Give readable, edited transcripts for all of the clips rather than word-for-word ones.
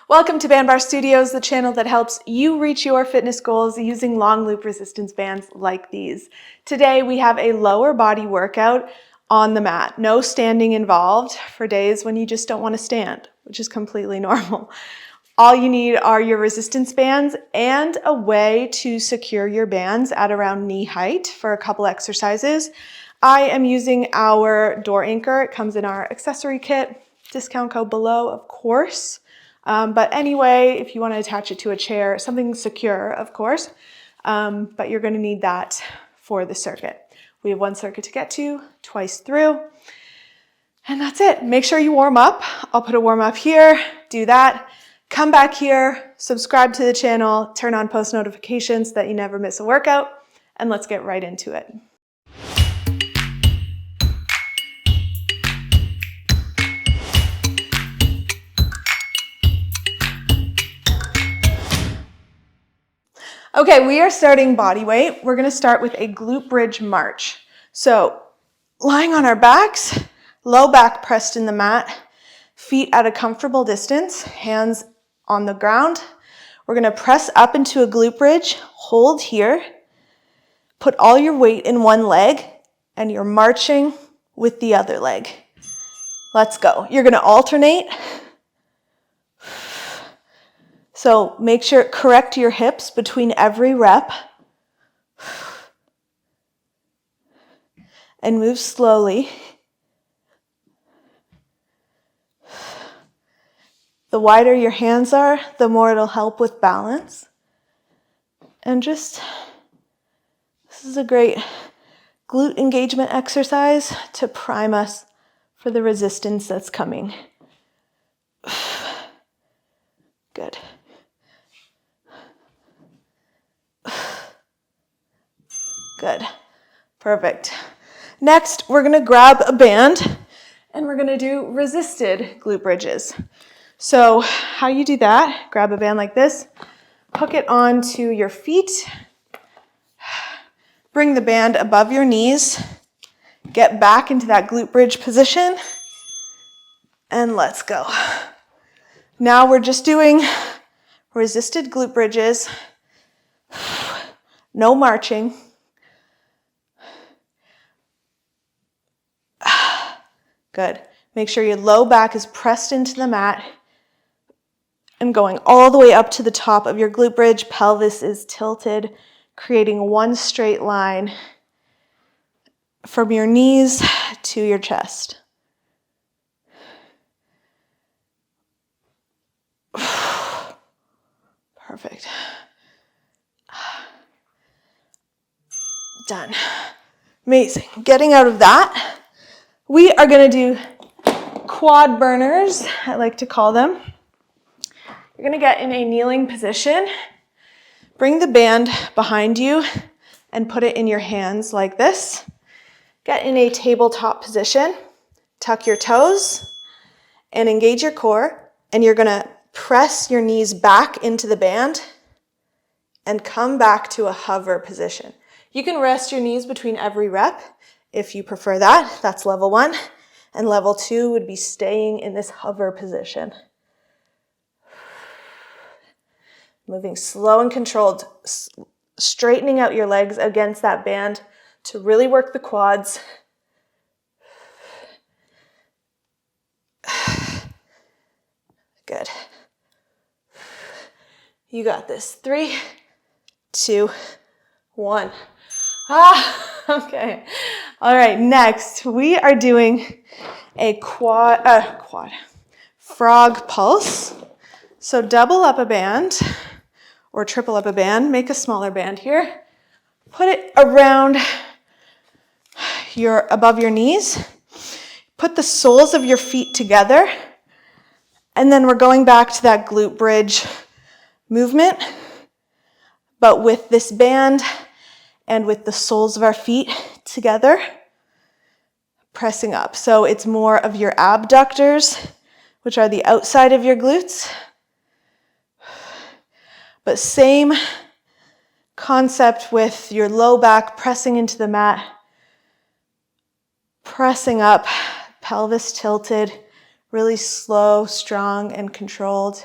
Welcome to Band Bar Studios, the channel that helps you reach your fitness goals using long loop resistance bands like these. Today we have a lower body workout on the mat. No standing involved for days when you just don't want to stand, which is completely normal. All you need are your resistance bands and a way to secure your bands at around knee height for a couple exercises. I am using our door anchor. It comes in our accessory kit. Discount code below, of course. But anyway, if you want to attach it to a chair, something secure, of course, but you're going to need that for the circuit. We have one circuit to get to, twice through, and that's it. Make sure you warm up. I'll put a warm up here, do that, come back here, subscribe to the channel, turn on post notifications so that you never miss a workout, and let's get right into it. Okay, we are starting body weight. We're gonna start with a glute bridge march. So lying on our backs, low back pressed in the mat, feet at a comfortable distance, hands on the ground. We're gonna press up into a glute bridge, hold here, put all your weight in one leg, and you're marching with the other leg. Let's go. You're gonna alternate. So make sure, correct your hips between every rep and move slowly. The wider your hands are, the more it'll help with balance. And this is a great glute engagement exercise to prime us for the resistance that's coming. Good. Good. Perfect. Next, we're going to grab a band and we're going to do resisted glute bridges. So how you do that, grab a band like this, hook it onto your feet, bring the band above your knees, get back into that glute bridge position, and let's go. Now we're just doing resisted glute bridges, no marching. Good. Make sure your low back is pressed into the mat and going all the way up to the top of your glute bridge. Pelvis is tilted, creating one straight line from your knees to your chest. Perfect. Done. Amazing. Getting out of that, we are going to do quad burners, I like to call them. You're going to get in a kneeling position. Bring the band behind you and put it in your hands like this. Get in a tabletop position. Tuck your toes and engage your core. And you're going to press your knees back into the band and come back to a hover position. You can rest your knees between every rep if you prefer that. That's level 1. And level 2 would be staying in this hover position. Moving slow and controlled, straightening out your legs against that band to really work the quads. Good. You got this. 3, 2, 1. Okay. All right, next we are doing a frog pulse. So double up a band or triple up a band, make a smaller band here. Put it around above your knees. Put the soles of your feet together. And then we're going back to that glute bridge movement, but with this band and with the soles of our feet together, pressing up. So it's more of your abductors, which are the outside of your glutes. But same concept with your low back pressing into the mat, pressing up, pelvis tilted, really slow, strong, and controlled.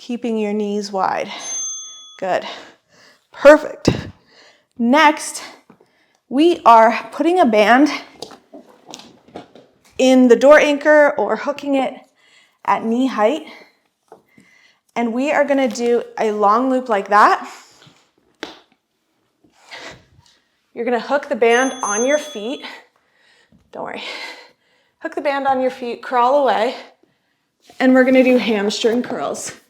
keeping your knees wide. Good. Perfect. Next, we are putting a band in the door anchor or hooking it at knee height. And we are going to do a long loop like that. You're going to hook the band on your feet. Don't worry. Hook the band on your feet, crawl away, and we're going to do hamstring curls.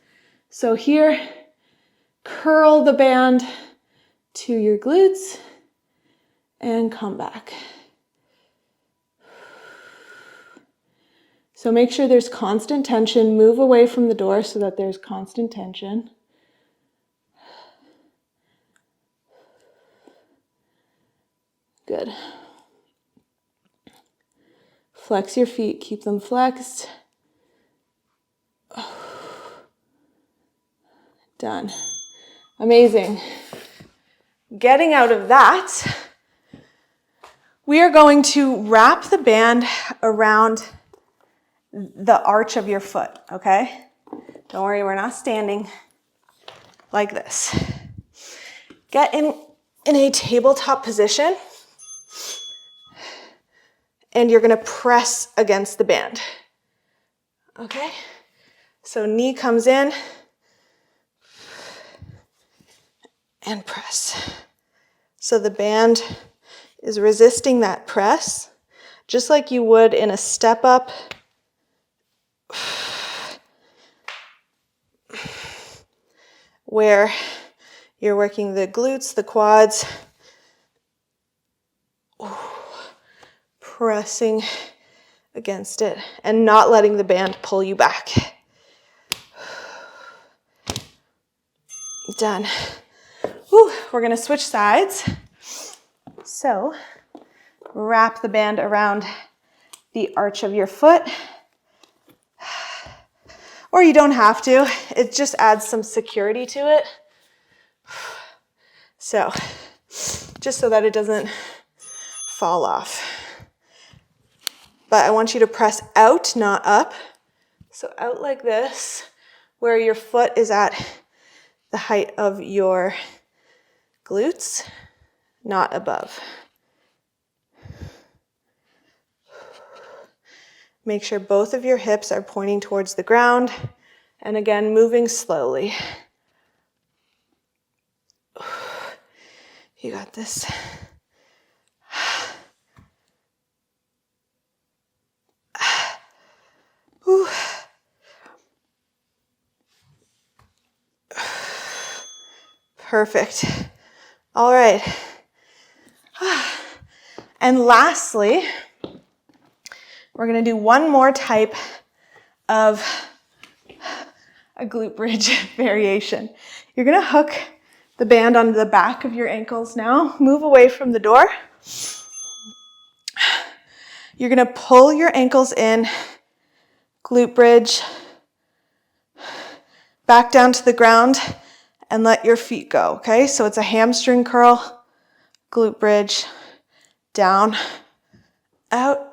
So here, curl the band to your glutes and come back. So make sure there's constant tension. Move away from the door so that there's constant tension. Good. Flex your feet, keep them flexed. Done. Amazing. Getting out of that, we are going to wrap the band around the arch of your foot, okay? Don't worry, we're not standing like this. Get in a tabletop position, and you're gonna press against the band, okay? So knee comes in, and press. So the band is resisting that press, just like you would in a step up. Where you're working the glutes, the quads, pressing against it and not letting the band pull you back. Done. Whew. We're going to switch sides. So wrap the band around the arch of your foot. Or you don't have to. It just adds some security to it. So, just so that it doesn't fall off. But I want you to press out, not up. So out like this, where your foot is at the height of your glutes, not above. Make sure both of your hips are pointing towards the ground. And again, moving slowly. You got this. Perfect. All right. And lastly, we're going to do one more type of a glute bridge variation. You're going to hook the band onto the back of your ankles now. Move away from the door. You're going to pull your ankles in, glute bridge, back down to the ground, and let your feet go, okay? So it's a hamstring curl, glute bridge, down, out,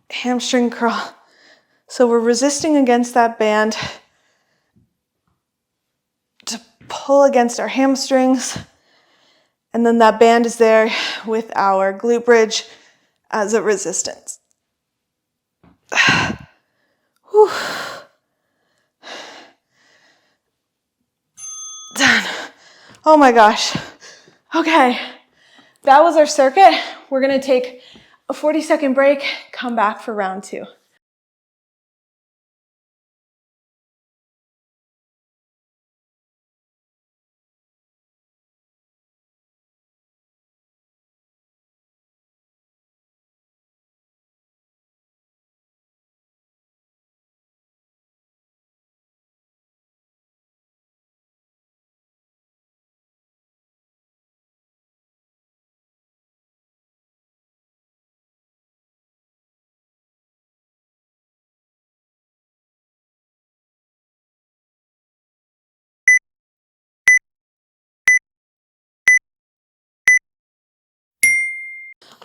hamstring curl. So we're resisting against that band to pull against our hamstrings. And then that band is there with our glute bridge as a resistance. Whew. Done. Oh my gosh. Okay. That was our circuit. We're going to take a 40-second break, come back for round 2.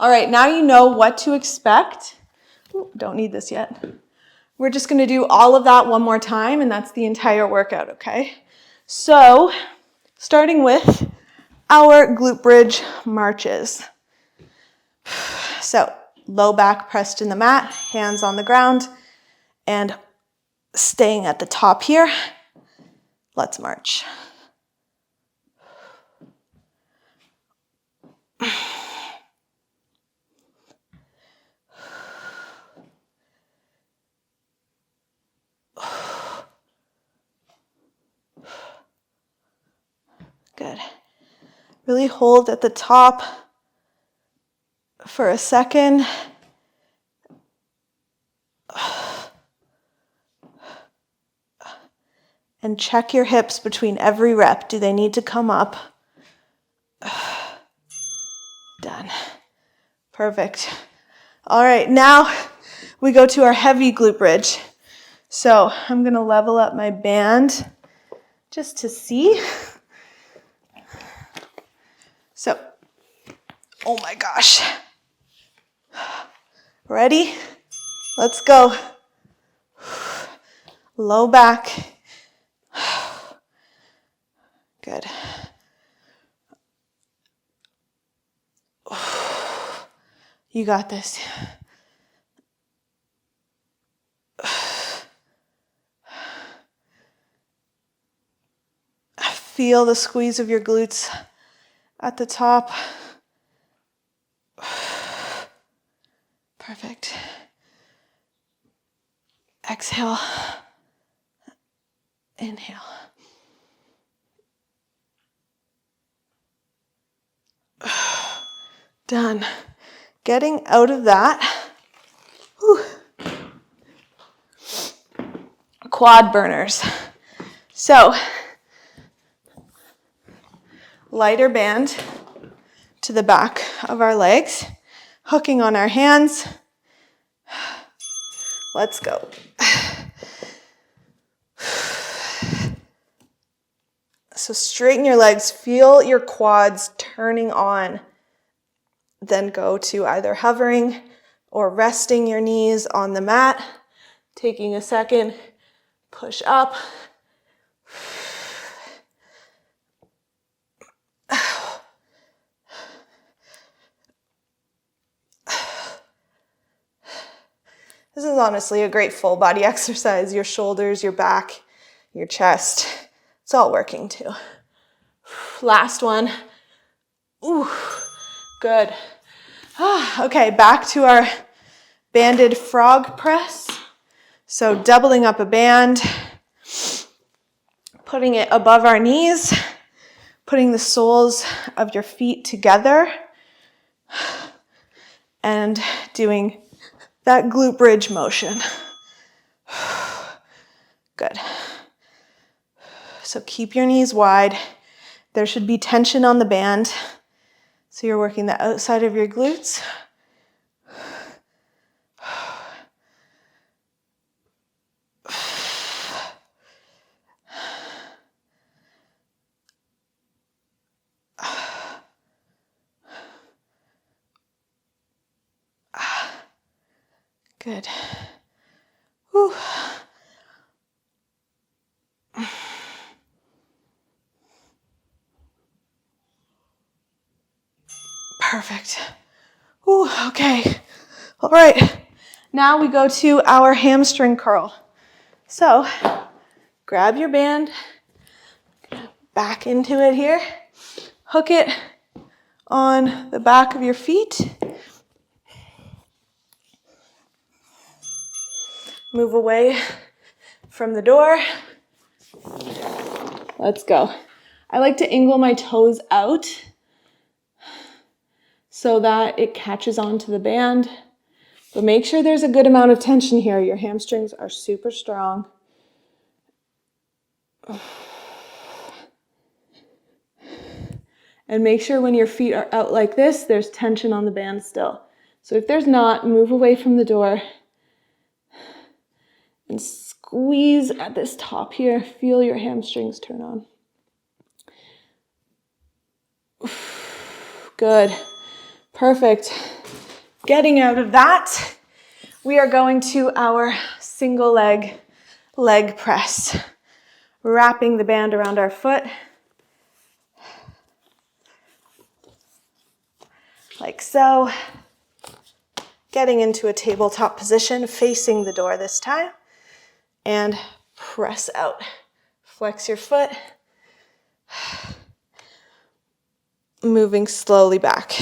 All right, now you know what to expect. Ooh, don't need this yet. We're just going to do all of that one more time, and that's the entire workout, okay? So, starting with our glute bridge marches. So, low back pressed in the mat, hands on the ground, and staying at the top here. Let's march. Good. Really hold at the top for a second. And check your hips between every rep. Do they need to come up? Done. Perfect. All right, now we go to our heavy glute bridge. So I'm going to level up my band just to see. So, oh my gosh. Ready? Let's go. Low back. Good. You got this. Feel the squeeze of your glutes at the top. Perfect. Exhale. Inhale. Done. Getting out of that. Whew. Quad burners. So, lighter band to the back of our legs, hooking on our hands. Let's go. So straighten your legs, feel your quads turning on. Then go to either hovering or resting your knees on the mat, taking a second, push up. This is honestly a great full body exercise. Your shoulders, your back, your chest, it's all working too. Last one. Ooh, good. Okay, back to our banded frog press. So doubling up a band, putting it above our knees, putting the soles of your feet together, and doing that glute bridge motion. Good. So keep your knees wide. There should be tension on the band. So you're working the outside of your glutes. Good. Whew. Perfect. Ooh, okay. All right. Now we go to our hamstring curl. So grab your band, back into it here. Hook it on the back of your feet. Move away from the door. Let's go. I like to angle my toes out so that it catches onto the band. But make sure there's a good amount of tension here. Your hamstrings are super strong. And make sure when your feet are out like this, there's tension on the band still. So if there's not, move away from the door and squeeze at this top here. Feel your hamstrings turn on. Good. Perfect. Getting out of that, We are going to our single leg press, wrapping the band around our foot, like so. Getting into a tabletop position, facing the door this time, and press out. Flex your foot, moving slowly back.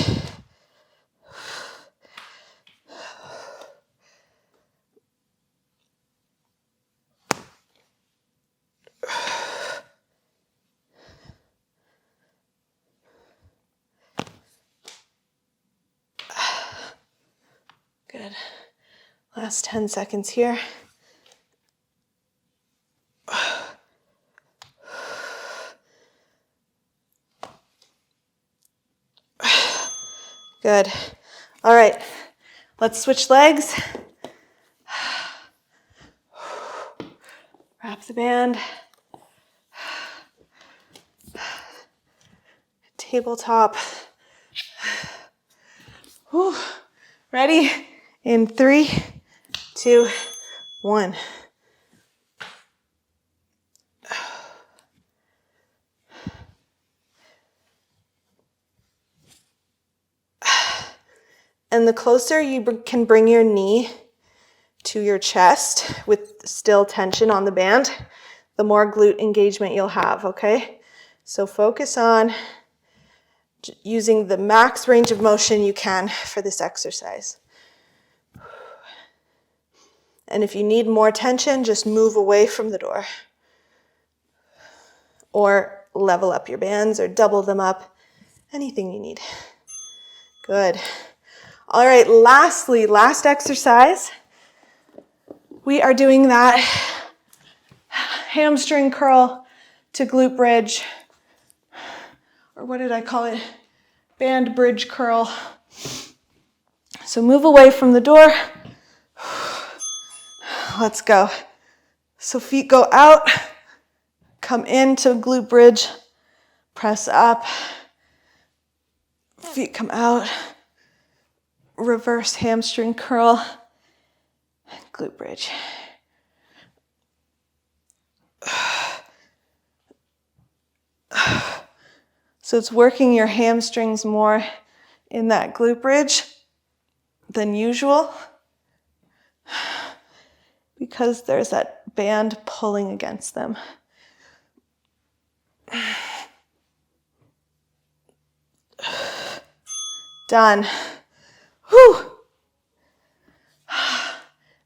Good. Last 10 seconds here. Good. All right, let's switch legs. Wrap the band. Tabletop. Whew. Ready? In 3, 2, 1. And the closer you can bring your knee to your chest with still tension on the band, the more glute engagement you'll have, okay? So focus on using the max range of motion you can for this exercise. And if you need more tension, just move away from the door. Or level up your bands or double them up, anything you need. Good. All right, lastly, last exercise. We are doing that hamstring curl to glute bridge, or what did I call it? Band bridge curl. So move away from the door. Let's go. So feet go out, come into glute bridge, press up, feet come out, reverse hamstring curl, glute bridge. So it's working your hamstrings more in that glute bridge than usual because there's that band pulling against them. Done. Whew.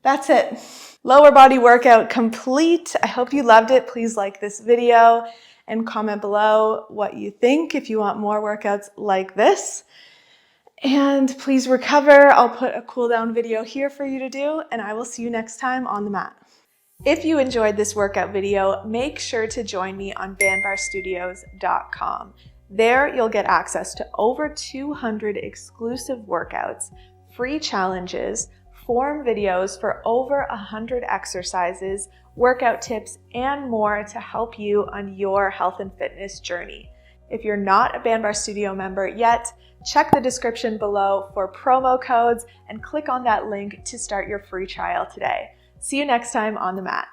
That's it. Lower body workout complete. I hope you loved it. Please like this video and comment below what you think if you want more workouts like this. And please recover. I'll put a cool down video here for you to do, and I will see you next time on the mat. If you enjoyed this workout video, make sure to join me on bandbarstudios.com. There you'll get access to over 200 exclusive workouts, free challenges, form videos for over 100 exercises, workout tips, and more to help you on your health and fitness journey. If you're not a Bandbar Studio member yet, check the description below for promo codes and click on that link to start your free trial today. See you next time on the mat.